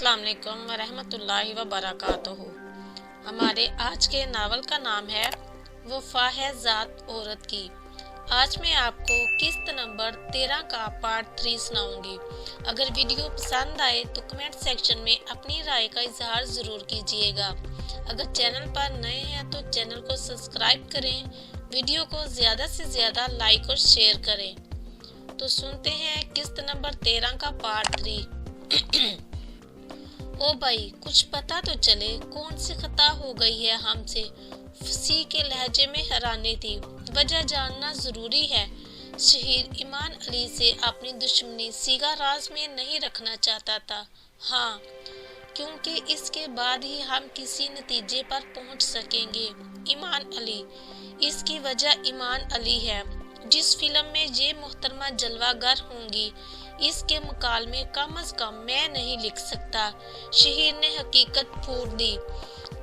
अस्सलाम वालेकुम वरहमतुल्लाहि वबरकातुहू। हमारे आज के नावल का नाम है वफा है ज़ात औरत की। आज मैं आपको किस्त नंबर 13 का पार्ट 3 सुनाऊंगी। अगर वीडियो पसंद आए तो कमेंट सेक्शन में अपनी राय का इजहार ज़रूर कीजिएगा। अगर चैनल पर नए हैं तो चैनल को सब्सक्राइब करें, वीडियो को ज़्यादा से ज़्यादा लाइक और शेयर करें। तो सुनते हैं किस्त नंबर 13 का पार्ट 3। ओ भाई, कुछ पता तो चले कौन सी खता हो गई है हमसे। फसी के लहजे में हैरानी थी। वजह जानना जरूरी है। शहीर ईमान अली से अपनी दुश्मनी सीगा राज में नहीं रखना चाहता था। हाँ, क्योंकि इसके बाद ही हम किसी नतीजे पर पहुंच सकेंगे। ईमान अली, इसकी वजह ईमान अली है। जिस फिल्म में ये मोहतरमा जलवागर होंगी, इसके मुकालमे कम अज कम मैं नहीं लिख सकता। शहीर ने हकीकत फूट दी।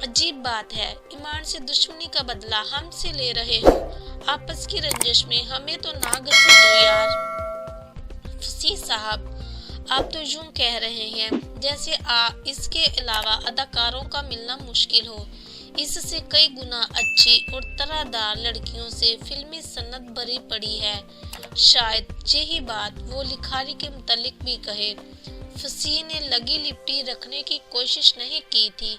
अजीब बात है, ईमान से दुश्मनी का बदला हमसे ले रहे हो। आपस की रंजिश में हमें तो ना घसीटो यार। फसी साहब, आप तो यूं कह रहे हैं जैसे इसके अलावा अदाकारों का मिलना मुश्किल हो। इससे कई गुना अच्छी और तरहदार लड़कियों से फिल्मी सन्नत भरी पड़ी है। शायद यही बात वो लिखारी के मुतालिक भी कहे। फसी ने लगी लिपटी रखने की कोशिश नहीं की थी।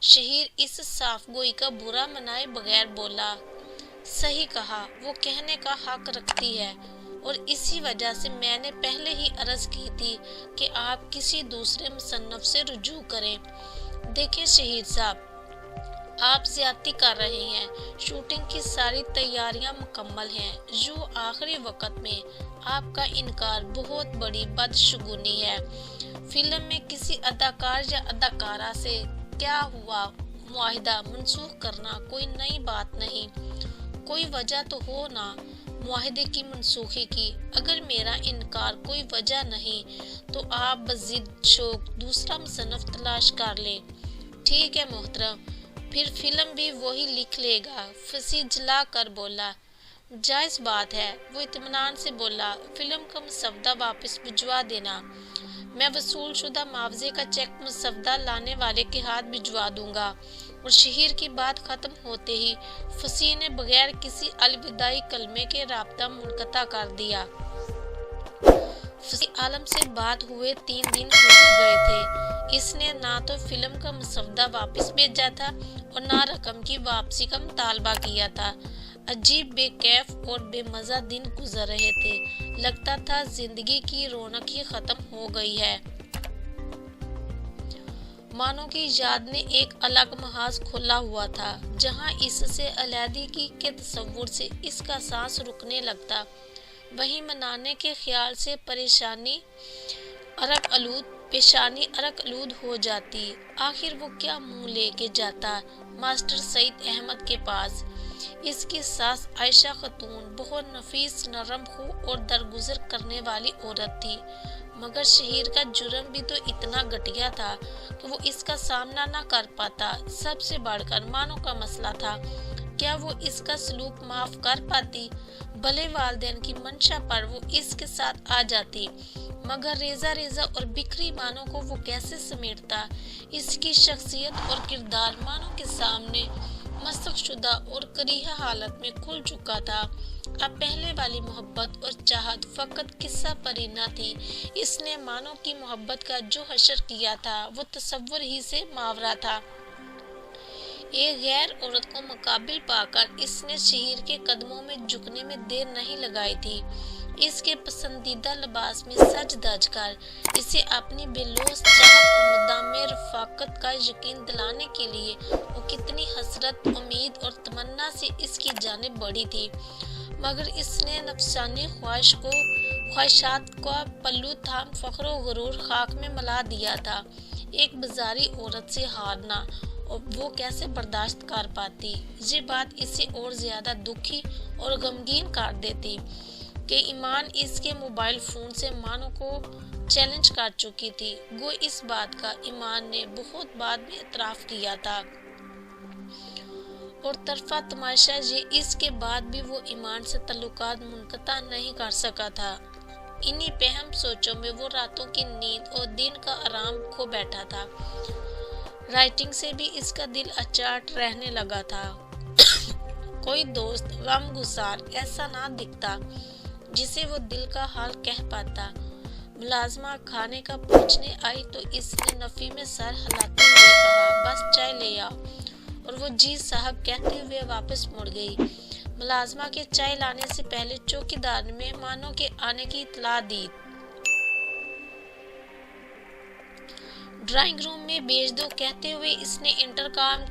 शहीर इस साफगोई का बुरा मनाए बगैर बोला, सही कहा, वो कहने का हक रखती है और इसी वजह से मैंने पहले ही अर्ज की थी कि आप किसी दूसरे मुसन्नफ से रुजू करें। देखें शहीद साहब, आप ज्यादती कर रहे हैं। शूटिंग की सारी तैयारियां मुकम्मल हैं। जो आखिरी वक्त में आपका इनकार बहुत बड़ी बदशगुनी है। फिल्म में किसी अदाकार या अदाकारा से क्या हुआ मुआहिदा मनसूख करना कोई नई बात नहीं। कोई वजह तो हो ना मुआहिदे की मनसूखी की। अगर मेरा इनकार कोई वजह नहीं तो आप बजिद शौक दूसरा मुसन्नफ तलाश कर ले। ठीक है मोहतरम, फिर फिल्म भी वही लिख लेगा। फसी जला कर बोला, जायज बात है। वो इत्मीनान से बोला, फिल्म का मसवदा वापस भिजवा देना। मैं वसूल शुदा मुआवजे का चेक मसवदा लाने वाले के हाथ भिजवा दूंगा। और शहीर की बात खत्म होते ही फसी ने बगैर किसी अलविदाई कलमे के राब्ता मुनक़ता कर दिया। फसी आलम से बात हुए 3 दिन गुजर गए थे। इसने ना तो फिल्म का मसवदा वापस भेजा था और ना रकम की वापसी का मुतालबा किया था। अजीब बेकैफ और बेमजा दिन गुजर रहे थे। लगता था जिंदगी की रौनक ही खत्म हो गई है। मानो की याद ने एक अलग महाज खोला हुआ था, जहां इससे अलहदगी के तसव्वुर से इसका सांस रुकने लगता। वहीं मनाने के ख्याल से पेशानी अरक आलूद हो जाती। आखिर वो क्या मुंह लेके जाता मास्टर सईद अहमद के पास। इसकी सास आयशा खतून बहुत नफीस, नरम खू और दरगुजर करने वाली औरत थी। मगर शहीर का जुर्म भी तो इतना घटिया था कि वो इसका सामना न कर पाता। सबसे बढ़कर मानो का मसला था, क्या वो इसका सलूक माफ कर पाती। भले वालिदैन की मंशा पर वो इसके साथ आ जाती, मगर रेजा और बिखरी मानो को वो कैसे समेटता। इसकी शख्सियत और किरदार मानो के सामने मसख शुदा और करीहा हालत में खुल चुका था। अब पहले वाली मोहब्बत और चाहत फकत किस्सा परीना थी। इसने मानो की मोहब्बत का जो हशर किया था वो तसव्वुर ही से मावरा था। एक गैर औरत को मुकाबिल पाकर इसने शहीर के कदमों में झुकने में देर नहीं लगाई थी। इसके पसंदीदा लिबास में सज धज कर इसे अपनी बेलौस चाहत और मुद्दामे रफाकत का यकीन दिलाने के लिए वो कितनी हसरत, उम्मीद और तमन्ना से इसकी जानिब बढ़ी थी। मगर इसने नफसानी ख्वाहिशात का पल्लू थाम फख्र व गुरूर खाक में मिला दिया था। एक बाजारी औरत से हारना और वो कैसे बर्दाश्त कर पाती। ये बात इसे और ज्यादा दुखी और गमगीन कर देती कि ईमान इसके मोबाइल फोन से मानो को चैलेंज कर चुकी थी। गो इस बात का ईमान ने बहुत बाद में इतराफ किया था। और तरफा तमाशा ये इसके बाद भी वो ईमान से तल्लुकात मुनक़ता नहीं कर सका था। इन्हीं बेहम सोचों में वो रातों की नींद और दिन का आराम खो बैठा था। राइटिंग से भी इसका दिल अचाट रहने लगा था। कोई दोस्त गमगुसार ऐसा ना दिखता जिसे वो दिल का हाल कह पाता। मुलाजमा खाने का पूछने आई तो इसने नफी में सर हिलाते हुए कहा, बस चाय ले आओ, और वो जी साहब कहते हुए वापस मुड़ गई। मुलाजमा के चाय लाने से पहले चौकीदार ने मेहमानों के आने की इत्तला दी। ड्राइंग रूम में भेज दो कहते हुए इसने इंटरकॉम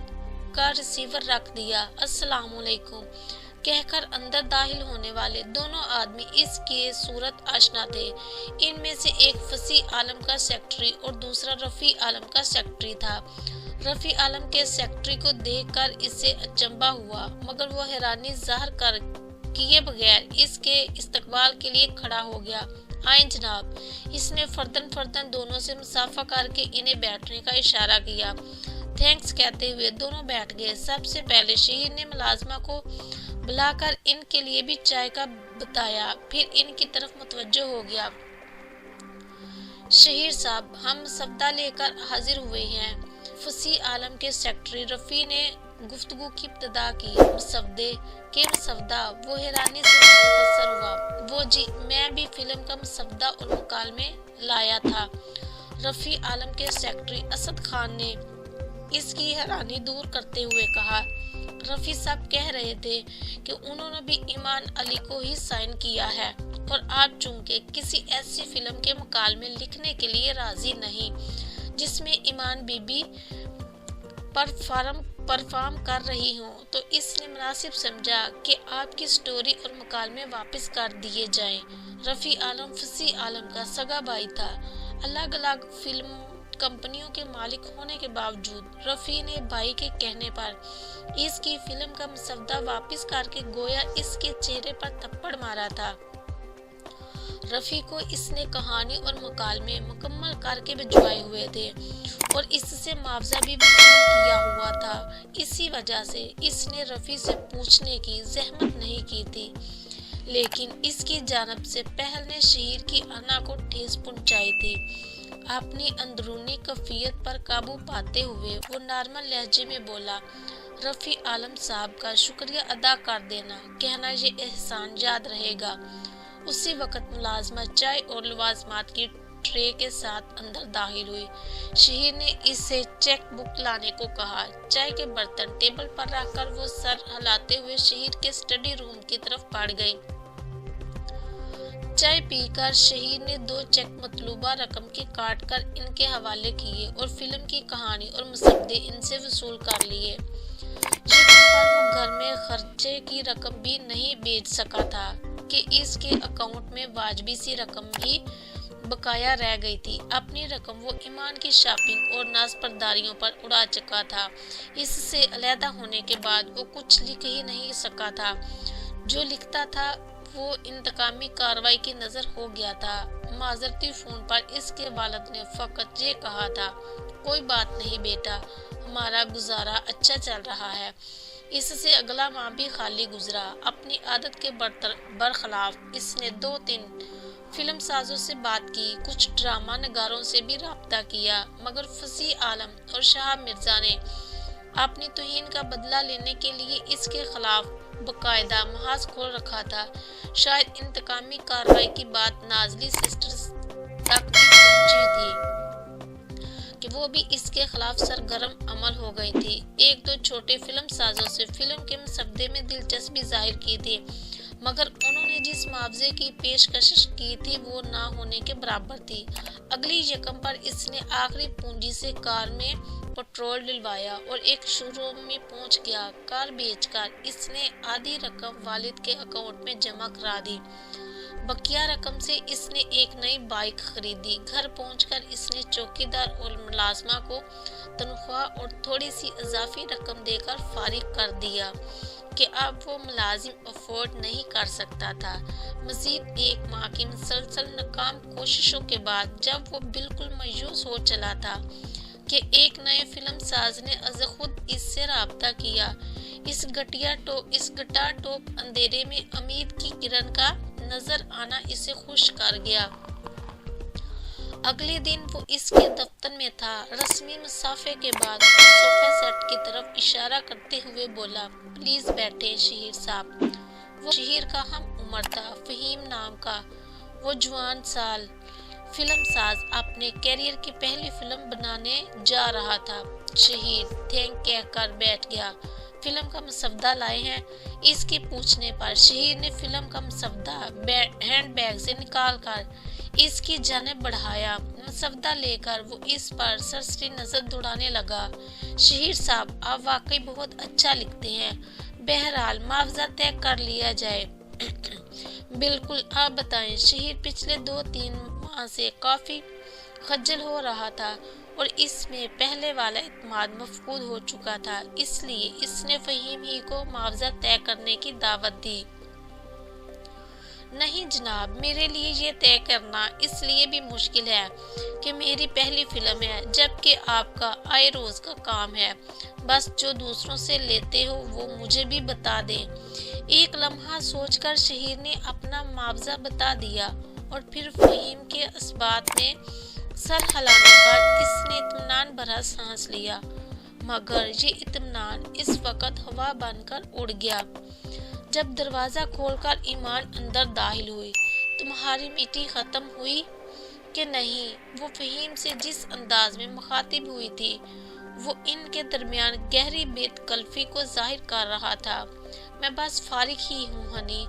का रिसीवर रख दिया। अस्सलामुअलैकुम कहकर अंदर दाखिल होने वाले दोनों आदमी इसके सूरत आशना थे। इनमें से एक फसी आलम का सेक्रेटरी और दूसरा रफी आलम का सेक्रेटरी था। रफी आलम के सेक्रेटरी को देखकर इसे अचंभा हुआ, मगर वो हैरानी जाहिर कर किए बगैर इसके इस्तकबाल के लिए खड़ा हो गया। आइन जनाब, इसने फर्दन दोनों से मुसाफा करके इन्हें बैठने का इशारा किया। थैंक्स कहते हुए दोनों बैठ गए। सबसे पहले शहीर ने मुलाजमा को बुलाकर इनके लिए भी चाय का बताया, फिर इनकी तरफ मुतवज्जो हो गया। शहीर साहब, हम सब्दा लेकर हाजिर हुए हैं। फसी आलम के सेक्रेटरी रफी ने गुफ्तगू की इब्तिदा की। मुसवदे के मुसवदा, वो हैरानी से मुतअस्सर हुआ। वो जी, मैं भी फिल्म का मुसवदा और मुकालमे लाया था। रफी आलम के सेक्रेटरी असद खान ने इसकी हैरानी दूर करते हुए कहा। रफी साहब कह रहे थे कि उन्होंने भी ईमान अली को ही साइन किया है और आप चूंकि किसी ऐसी फिल्म के मुकालमे लिखने के लिए राजी नहीं जिसमें ईमान बीबी परफॉर्म कर रही हूँ, तो इसने मुनासिब समझा कि आपकी स्टोरी और मुकालमे वापस कर दिए जाएं। रफी आलम फसी आलम का सगा भाई था। अलग अलग फिल्म कंपनियों के मालिक होने के बावजूद रफी ने भाई के कहने पर इसकी फिल्म का मसवदा वापस करके गोया इसके चेहरे पर थप्पड़ मारा था। रफी को इसने कहानी और मुकालमे मुकम्मल करके भिजवाए हुए थे और इससे मुआवजा भी वसूल किया हुआ था। इसी वजह से इसने रफी से पूछने की जहमत नहीं की थी, लेकिन इसकी जानब से पहल ने शहीर की अना को ठेस पहुंचाई थी। अपनी अंदरूनी कफियत पर काबू पाते हुए वो नॉर्मल लहजे में बोला, रफी आलम साहब का शुक्रिया अदा कर देना, कहना ये एहसान याद रहेगा। उसी वक्त मुलाजमा चाय और लवाजमात की ट्रे के साथ अंदर दाखिल हुई। शहीर ने इससे चेक बुक लाने को कहा। चाय के बर्तन टेबल पर रखकर वो सर हिलाते हुए शहीर के स्टडी रूम की तरफ बढ़ गई। चाय पीकर शहीर ने 2 चेक मतलूबा रकम के काट कर इनके हवाले किए और फिल्म की कहानी और मुसद्दे इनसे वसूल कर लिए। लेकिन पर वो घर में खर्चे की रकम भी नहीं भेज सका था कि इसके अकाउंट में वाजबी सी रकम ही बकाया रह गई थी। अपनी रकम वो ईमान की शॉपिंग और नाज़परदारियों पर उड़ा चुका था। इससे अलहदा होने के बाद वो कुछ लिख ही नहीं सका था। जो लिखता था वो इंतकामी कार्रवाई की नजर हो गया था। माजरती फोन पर इसके वालिद ने फकत ये कहा था, कोई बात नहीं बेटा, हमारा गुजारा अच्छा चल रहा है। इससे अगला माह भी खाली गुजरा। अपनी आदत के बरखिलाफ इसने 2-3 फिल्म साजों से बात की, कुछ ड्रामा नगारों से भी राब्ता किया, मगर फसी आलम और शाह मिर्जा ने अपनी तौहीन का बदला लेने के लिए इसके खिलाफ बकायदा महाज खोल रखा था। शायद इंतकामी कार्रवाई की बात नाजली सिस्टर्स तक भी पहुंची थी कि वो भी इसके खिलाफ सरगर्म अमल हो गई थी। 1-2 छोटे फिल्म साजों से फिल्म के मुसद्दे में दिलचस्पी जाहिर की थी, मगर उन्होंने जिस मुआवजे की पेशकश की थी वो ना होने के बराबर थी। अगली यकम पर इसने आखिरी पूंजी से कार में पेट्रोल डलवाया और एक शोरूम में पहुंच गया। कार बेचकर इसने आधी रकम वालिद के अकाउंट में जमा करा दी। बकिया रकम से इसने एक नई बाइक खरीदी। घर पहुंचकर इसने चौकीदार और मुलाजमा को तनख्वाह और थोड़ी सी इजाफी रकम देकर फारिग कर दिया कि अब वो मुलाजिम अफोर्ड नहीं कर सकता था। मजीद 1 माह की मुसलसल नाकाम कोशिशों के बाद जब वो बिल्कुल मायूस हो चला था कि एक नए फिल्म साज ने अज़ खुद इससे राब्ता किया। इस घटा टोप अंधेरे में उम्मीद की किरण का नजर आना इसे खुश कर गया। अगले दिन वो इसके दफ्तर में था। रस्मी मुसाफे के बाद वो सोफा सेट की तरफ इशारा करते हुए बोला, प्लीज बैठे शहीर साहब। वो शहीर का हम उम्र था, फहीम नाम का वो जवान साल फिल्म साज अपने कैरियर की पहली फिल्म बनाने जा रहा था। शहीर थैंक कहकर बैठ गया। फिल्म का मसवदा लाए हैं? इसके पूछने पर शहीर ने फिल्म का मसवदा हैंडबैग से निकालकर इसकी जानिब बढ़ाया। मसवदा लेकर वो इस पर सरसरी नजर दौड़ाने लगा। शहीर साहब, आप वाकई बहुत अच्छा लिखते हैं। बहरहाल मुआवजा तय कर लिया जाए। बिल्कुल, आप बताएं। शहीर पिछले 2-3 माह से काफी खज्जल हो रहा था और इसमें पहले वाला इत्मीनान मफकूद हो चुका था, इसलिए इसने फहीम ही को मुआवजा तय करने की दावत दी। नहीं जनाब, मेरे लिए ये तय करना इसलिए भी मुश्किल है कि मेरी पहली फिल्म है, जबकि आपका आए रोज का काम है। बस जो दूसरों से लेते हो वो मुझे भी बता दें। एक लम्हा सोचकर शहीर ने अपना मुआवजा बता दिया और फिर फहीम के इस्बात में सर हिलाने पर इसने इत्मीनान भरा सांस लिया, मगर ये इत्मीनान इस वक्त हवा बनकर उड़ गया। जब दरवाजा खोलकर ईमान अंदर दाखिल हुई, तुम्हारी मीटिंग खत्म हुई कि नहीं? वो फहीम से जिस अंदाज में मुखातिब हुई थी वो इनके दरमियान गहरी बेतकल्फी को जाहिर कर रहा था। मैं बस फारिग ही हूँ हनी,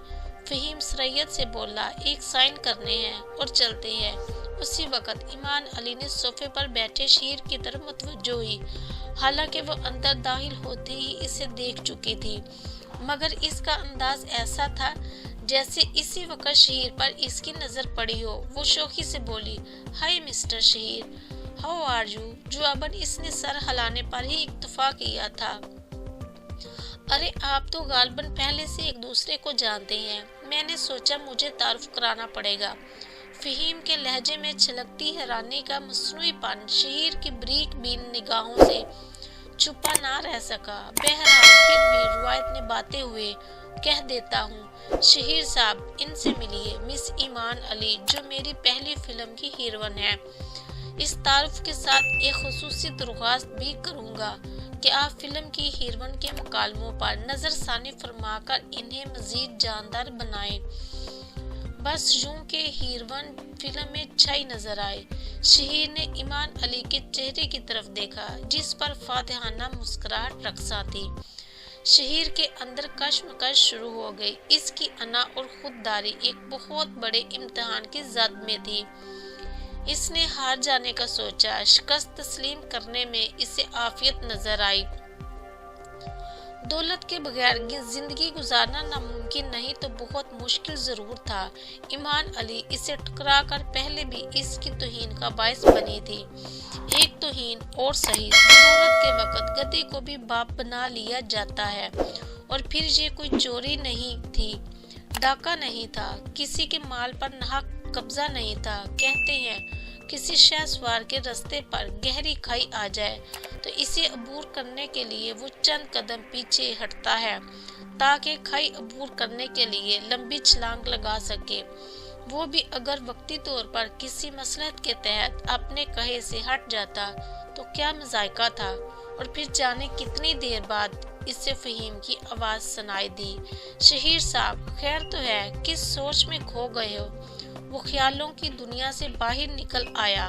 फहीम सरैयत से बोला, एक साइन करने हैं और चलते हैं। उसी वक्त ईमान अली ने सोफे पर बैठे शहीर की तरफ मुतवज्जो हुई। हालांकि वो अंदर दाखिल होते ही इसे देख चुकी थी, मगर इसका अंदाज ऐसा था जैसे इसी वक्त शहीर पर इसकी नजर पड़ी हो। वो शौकी से बोली, hi mister Shaheer, how are you? जवाबन इसने सर हिलाने पर ही इत्तफा किया था। अरे आप तो गालबन पहले से एक दूसरे को जानते हैं। मैंने सोचा मुझे तारुफ कराना पड़ेगा। फहीम के लहजे में छलकती हैरानी का मसनूईपन शहीर की बरीक बीन निगाहों से छुपा ना रह सका। बहरहाल फिर भी रिवायत ने बातें हुए कह देता हूँ, शहीर साहब इनसे मिलिए, मिस ईमान अली जो मेरी पहली फिल्म की हीरोइन है। इस तारुफ के साथ एक खुसूसी दरख्वास्त भी करूँगा कि आप फिल्म की हीरोइन के मुकालमों पर नजरसानी फरमाकर इन्हें मजीद जानदार बनाएं, बस यूं के हीरोइन फिल्म में छाई नजर आए। शहीर ने ईमान अली के चेहरे की तरफ देखा जिस पर फातिहाना मुस्कुराहट रक्सा थी। शहीर के अंदर कश्मकश शुरू हो गई। इसकी अना और खुददारी एक बहुत बड़े इम्तिहान की जद में थी। इसने हार जाने का सोचा। शिकस्त तस्लीम करने में इसे आफियत नजर आई। दौलत के बगैर जिंदगी गुजारना नामुमकिन नहीं तो बहुत मुश्किल जरूर था। ईमान अली इसे ठुकरा कर पहले भी इसकी तौहीन का बायस बनी थी। एक तौहीन और सही, जरूरत के वक्त गधे को भी बाप बना लिया जाता है। और फिर ये कोई चोरी नहीं थी, डाका नहीं था, किसी के माल पर नाहक कब्जा नहीं था। कहते हैं किसी शहसवार के रास्ते पर गहरी खाई आ जाए तो इसे अबूर करने के लिए वो चंद कदम पीछे हटता है ताकि खाई अबूर करने के लिए लंबी छलांग लगा सके, वो भी अगर वक्ती तौर पर किसी मसलहत के तहत अपने कहे से हट जाता तो क्या मजायका था। और फिर जाने कितनी देर बाद इससे फहीम की आवाज सुनाई दी, शहीर साहब खैर तो है, किस सोच में खो गए हो? वो ख्यालों की दुनिया से बाहर निकल आया।